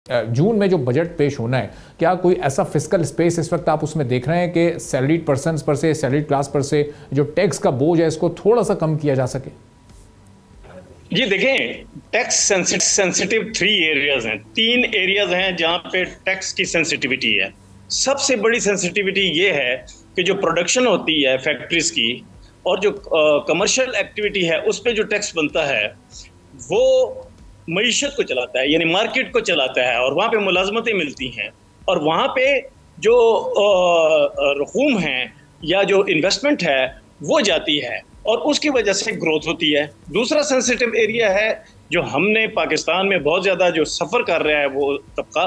जून में जो बजट पेश होना है, क्या कोई ऐसा फिस्कल स्पेस इस वक्त आप उसमें देख रहे हैं कि सैलरीड पर्सन पर से, सैलरीड क्लास पर से जो टैक्स का बोझ है इसको थोड़ा सा कम किया जा सके? जी देखें, टैक्स सेंसिटिव 3 एरियाज हैं, 3 एरियाज हैं जहां पे टैक्स की सेंसिटिविटी है। सबसे बड़ी सेंसिटिविटी ये है कि जो प्रोडक्शन होती है फैक्ट्रीज की और जो कमर्शियल एक्टिविटी है उस पर जो टैक्स बनता है वो मईशत को चलाता है, यानी मार्केट को चलाता है, और वहाँ पे मुलाजमतें मिलती हैं और वहाँ पे जो रकूम हैं या जो इन्वेस्टमेंट है वो जाती है और उसकी वजह से ग्रोथ होती है। दूसरा सेंसिटिव एरिया है जो हमने पाकिस्तान में बहुत ज़्यादा जो सफ़र कर रहा है वो तबका,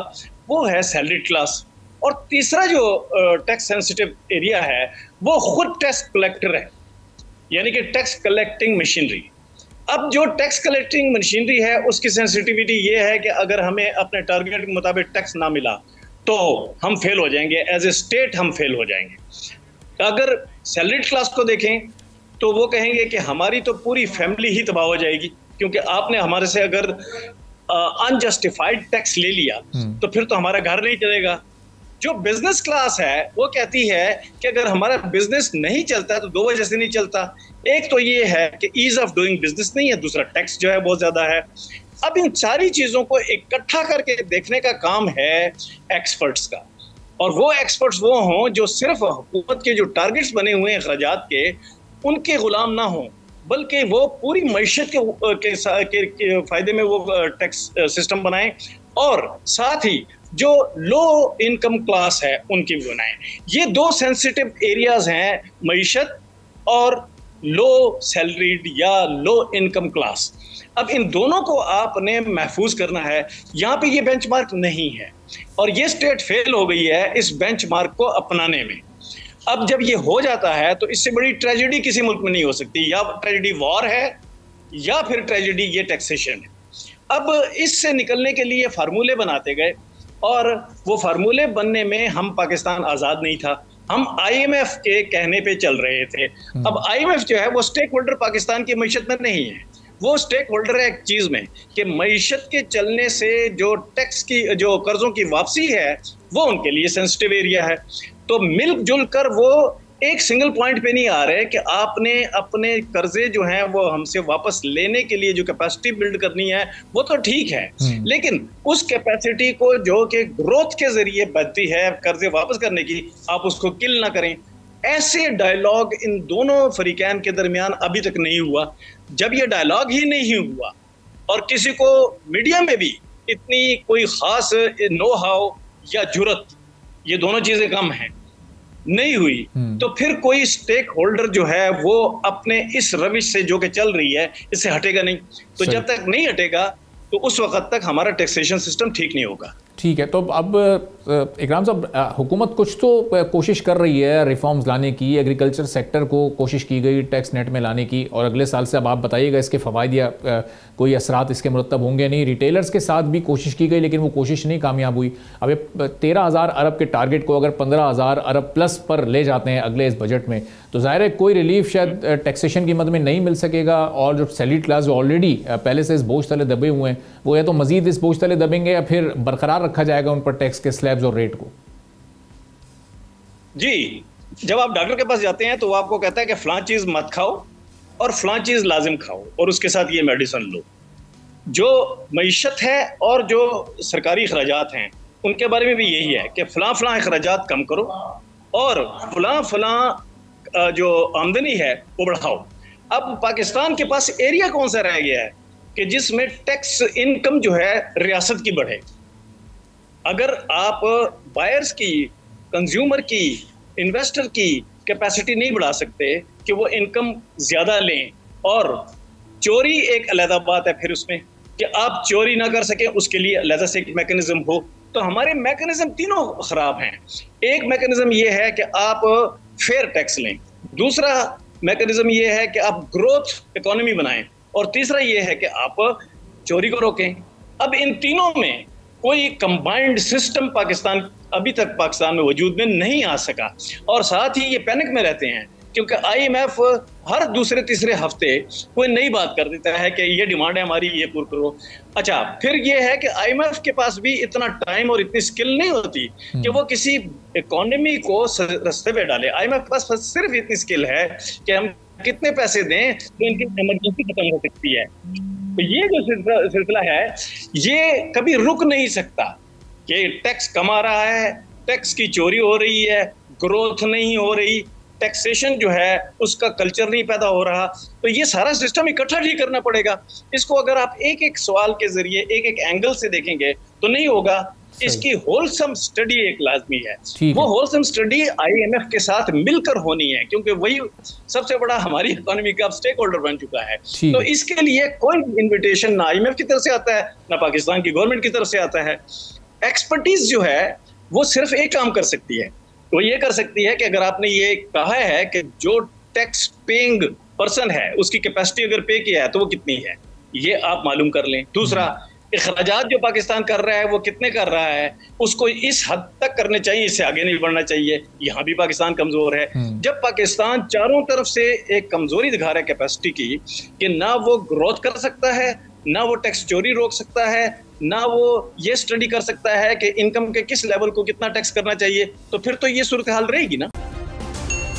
वो है सैलरीड क्लास। और तीसरा जो टैक्स सेंसिटिव एरिया है वो खुद टैक्स कलेक्टर है, यानी कि टैक्स कलेक्टिंग मशीनरी। अब जो टैक्स कलेक्टिंग मशीनरी है उसकी सेंसिटिविटी ये है कि अगर हमें अपने टारगेट के मुताबिक टैक्स ना मिला तो हम फेल हो जाएंगे, एज ए स्टेट हम फेल हो जाएंगे। अगर सैलरीड क्लास को देखें तो वो कहेंगे कि हमारी तो पूरी फैमिली ही तबाह हो जाएगी, क्योंकि आपने हमारे से अगर अनजस्टिफाइड टैक्स ले लिया तो फिर तो हमारा घर नहीं चलेगा। जो बिजनेस क्लास है वो कहती है कि अगर हमारा बिजनेस नहीं चलता तो 2 वजह से नहीं चलता। एक तो ये है कि ईज ऑफ डूइंग बिजनेस नहीं है, दूसरा टैक्स जो है बहुत ज्यादा है। अब इन सारी चीजों को इकट्ठा करके देखने का काम है एक्सपर्ट्स का, और वो एक्सपर्ट्स वो हों जो सिर्फ हुकूमत के जो टारगेट्स बने हुए हैं अखराजात के उनके गुलाम ना हों, बल्कि वो पूरी मईशत के फायदे में वो टैक्स सिस्टम बनाएं और साथ ही जो लो इनकम क्लास है उनकी भी बनाएं। ये 2 सेंसिटिव एरियाज हैं, मईशत और लो सैलरीड या लो इनकम क्लास। अब इन दोनों को आपने महफूज करना है। यहाँ पे ये बेंचमार्क नहीं है और ये स्टेट फेल हो गई है इस बेंचमार्क को अपनाने में। अब जब ये हो जाता है तो इससे बड़ी ट्रेजेडी किसी मुल्क में नहीं हो सकती, या ट्रेजेडी वॉर है या फिर ट्रेजेडी ये टैक्सेशन है। अब इससे निकलने के लिए फार्मूले बनाते गए और वो फार्मूले बनने में हम पाकिस्तान आज़ाद नहीं था, हम IMF के कहने पे चल रहे थे। अब IMF जो है वो स्टेक होल्डर पाकिस्तान की मईशत में नहीं है, वो स्टेक होल्डर है एक चीज में कि मईशत के चलने से जो टैक्स की जो कर्जों की वापसी है वो उनके लिए सेंसिटिव एरिया है। तो मिलजुल कर वो एक सिंगल पॉइंट पे नहीं आ रहे कि आपने अपने कर्जे जो हैं वो हमसे वापस लेने के लिए जो कैपेसिटी बिल्ड करनी है वो तो ठीक है, लेकिन उस कैपेसिटी को जो कि ग्रोथ के जरिए बढ़ती है कर्जे वापस करने की, आप उसको किल ना करें। ऐसे डायलॉग इन दोनों फरीकैन के दरमियान अभी तक नहीं हुआ। जब ये डायलॉग ही नहीं हुआ और किसी को मीडिया में भी इतनी कोई खास नो हाउ या जुरत, ये दोनों चीजें कम हैं, नहीं हुई, तो फिर कोई स्टेक होल्डर जो है वो अपने इस रविश से जो कि चल रही है इससे हटेगा नहीं। तो जब तक नहीं हटेगा तो उस वक्त तक हमारा टैक्सेशन सिस्टम ठीक नहीं होगा। ठीक है, तो अब इकराम साहब, हुकूमत कुछ तो कोशिश कर रही है रिफॉर्म्स लाने की, एग्रीकल्चर सेक्टर को कोशिश की गई टैक्स नेट में लाने की, और अगले साल से अब आप बताइएगा इसके फ़वाइद या कोई असरात इसके मुरतब होंगे नहीं। रिटेलर्स के साथ भी कोशिश की गई लेकिन वो कोशिश नहीं कामयाब हुई। अब ये 13,000 अरब के टारगेट को अगर 15,000 अरब प्लस पर ले जाते हैं अगले इस बजट में, तो ज़ाहिर है कोई रिलीफ शायद टैक्सेशन की मद में नहीं मिल सकेगा, और जो सैलरीड क्लास जो ऑलरेडी पहले से इस बोझ तले दबे हुए हैं वो या तो मजीद इस बोझ तले दबेंगे या फिर बरकरार रखा जाएगा उन पर टैक्स के स्लैब्स और रेट को। जी, जब आप डॉक्टर के पास जाते हैं तो वो आपको कहता है कि फलां चीज मत खाओ और फलां चीज लाजिम खाओ और उसके साथ ये मेडिसिन लो। जो मईशत है और जो सरकारी अखराजात हैं उनके बारे में भी यही है कि फलां फलां अखराजात कम करो और फलां फलां जो आमदनी है वो बढ़ाओ। अब पाकिस्तान के पास एरिया कौन सा रह गया है कि जिसमें टैक्स इनकम जो है रियासत की बढ़े। अगर आप बायर्स की, कंज्यूमर की, इन्वेस्टर की कैपेसिटी नहीं बढ़ा सकते कि वो इनकम ज्यादा लें, और चोरी एक अलग बात है फिर उसमें कि आप चोरी ना कर सकें उसके लिए अलग से एक मैकेनिज्म हो, तो हमारे मैकेनिज्म तीनों खराब हैं। एक मैकेनिज्म ये है कि आप फेयर टैक्स लें, दूसरा मैकेनिज्म ये है कि आप ग्रोथ इकोनॉमी बनाएं, और तीसरा ये है कि आप चोरी को रोकें। अब इन तीनों में कोई कंबाइंड सिस्टम पाकिस्तान अभी तक पाकिस्तान में वजूद में नहीं आ सका, और साथ ही ये पैनिक में रहते हैं क्योंकि IMF हर दूसरे तीसरे हफ्ते कोई नई बात कर देता है कि ये डिमांड है हमारी, ये पूरी करो। अच्छा, फिर ये है कि IMF के पास भी इतना टाइम और इतनी स्किल नहीं होती कि वो किसी इकोनॉमी को रास्ते पे डाले। IMF के पास सिर्फ इतनी स्किल है कि हम कितने पैसे दें तो इनकी इमरजेंसी खत्म हो सकती है। तो ये जो सिलसिला है ये कभी रुक नहीं सकता कि टैक्स कमा रहा है, टैक्स की चोरी हो रही है, ग्रोथ नहीं हो रही, टैक्सेशन जो है उसका कल्चर नहीं पैदा हो रहा। तो ये सारा सिस्टम इकट्ठा ठीक करना पड़ेगा। इसको अगर आप एक एक सवाल के जरिए एक एक एंगल से देखेंगे तो नहीं होगा। इसकी होलसम स्टडी एक लाजमी है। वो होलसम स्टडी IMF के साथ मिलकर होनी है, क्योंकि वही सबसे बड़ा हमारी इकोनॉमी का स्टेक होल्डर बन चुका है। तो इसके लिए कोई इन्विटेशन ना IMF की तरफ से आता है ना पाकिस्तान की गवर्नमेंट की तरफ से आता है। एक्सपर्टीज जो है वो सिर्फ एक काम कर सकती है, वो ये कर सकती है कि अगर आपने ये कहा है कि जो टैक्स पेइंग पर्सन है उसकी कैपेसिटी अगर पे किया है तो वो कितनी है, ये आप मालूम कर लें। दूसरा, अखराजात जो पाकिस्तान कर रहा है वो कितने कर रहा है, उसको इस हद तक करने चाहिए, इससे आगे नहीं बढ़ना चाहिए। यहाँ भी पाकिस्तान कमजोर है। जब पाकिस्तान चारों तरफ से एक कमजोरी दिखा रहा है कैपेसिटी की, कि ना वो ग्रोथ कर सकता है, ना वो टैक्स चोरी रोक सकता है, ना वो ये स्टडी कर सकता है कि इनकम के किस लेवल को कितना टैक्स करना चाहिए, तो फिर तो ये सूरत हाल रहेगी ना।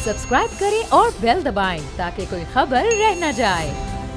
सब्सक्राइब करें और बेल दबाएं ताकि कोई खबर रह न जाए।